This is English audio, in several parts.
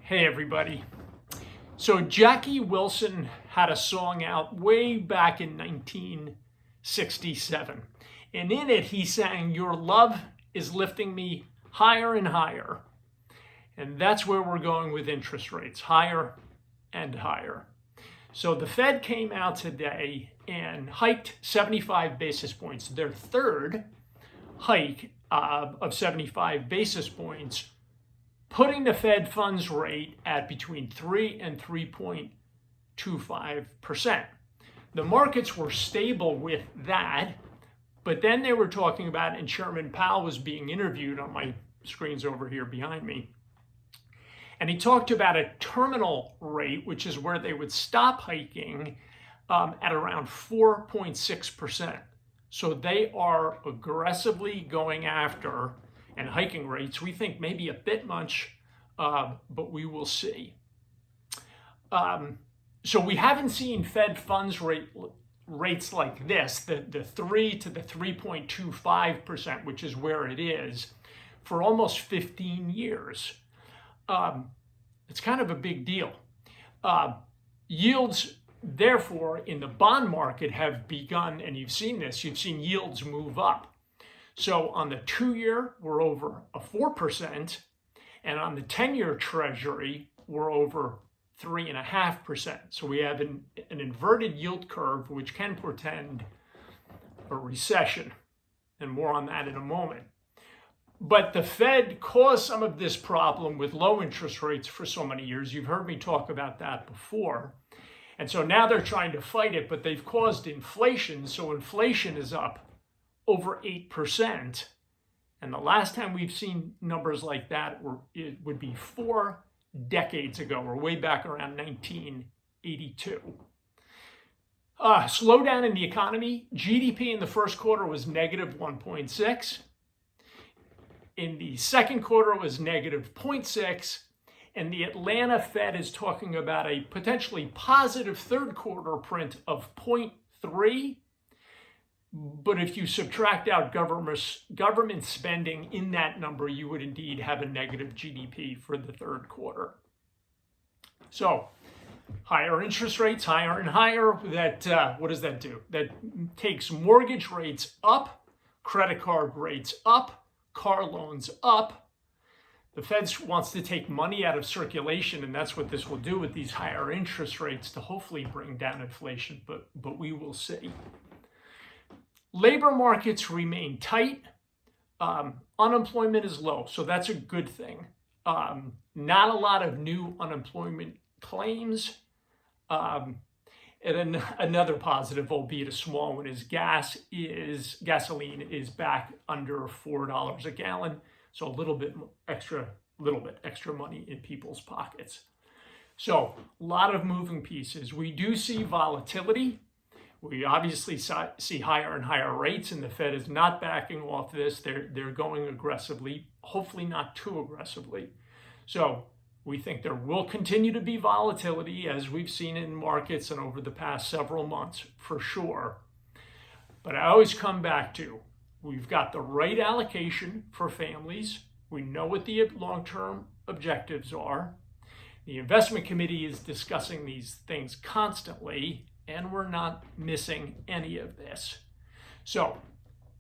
Hey everybody. So Jackie Wilson had a song out way back in 1967. And in it he sang, "Your love is lifting me higher and higher." And that's where we're going with interest rates, higher and higher. So the Fed came out today and hiked 75 basis points, their third hike of 75 basis points, putting the Fed funds rate at between 3 and 3.25%. The markets were stable with that, but then they were talking about, and Chairman Powell was being interviewed on my screens over here behind me, and he talked about a terminal rate, which is where they would stop hiking at around 4.6%. So they are aggressively going after and hiking rates. We think maybe a bit much, but we will see. So we haven't seen Fed funds rates like this, the 3 to the 3.25%, which is where it is, for almost 15 years. It's kind of a big deal. Yields, therefore, in the bond market have begun, and you've seen this, you've seen yields move up. So on the 2-year, we're over a 4%, and on the 10-year Treasury, we're over 3.5%. So we have an inverted yield curve, which can portend a recession, and more on that in a moment. But the Fed caused some of this problem with low interest rates for so many years. You've heard me talk about that before. And so now they're trying to fight it, but they've caused inflation. So inflation is up over 8. And the last time we've seen numbers like that it would be 4 decades ago, or way back around 1982. Slowdown in the economy. GDP in the first quarter was negative 1.6. In the second quarter, it was negative 0.6. And the Atlanta Fed is talking about a potentially positive third quarter print of 0.3. But if you subtract out government spending in that number, you would indeed have a negative GDP for the third quarter. So higher interest rates, higher and higher, what does that do? That takes mortgage rates up, credit card rates up, car loans up. The Fed wants to take money out of circulation, and that's what this will do with these higher interest rates to hopefully bring down inflation, but we will see. Labor markets remain tight. Unemployment is low, so that's a good thing. Not a lot of new unemployment claims. And another positive, albeit a small one, is gasoline is back under $4 a gallon, so a little bit extra money in people's pockets. So a lot of moving pieces. We do see volatility. We obviously see higher and higher rates, and the Fed is not backing off this. They're going aggressively, hopefully not too aggressively. So we think there will continue to be volatility, as we've seen in markets and over the past several months, for sure. But I always come back to, we've got the right allocation for families. We know what the long-term objectives are. The investment committee is discussing these things constantly, and we're not missing any of this. So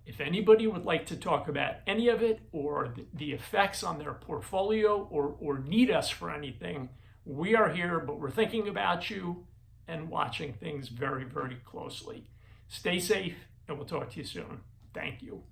if anybody would like to talk about any of it, or the effects on their portfolio, or need us for anything, we are here, but we're thinking about you and watching things very, very closely. Stay safe, and we'll talk to you soon. Thank you.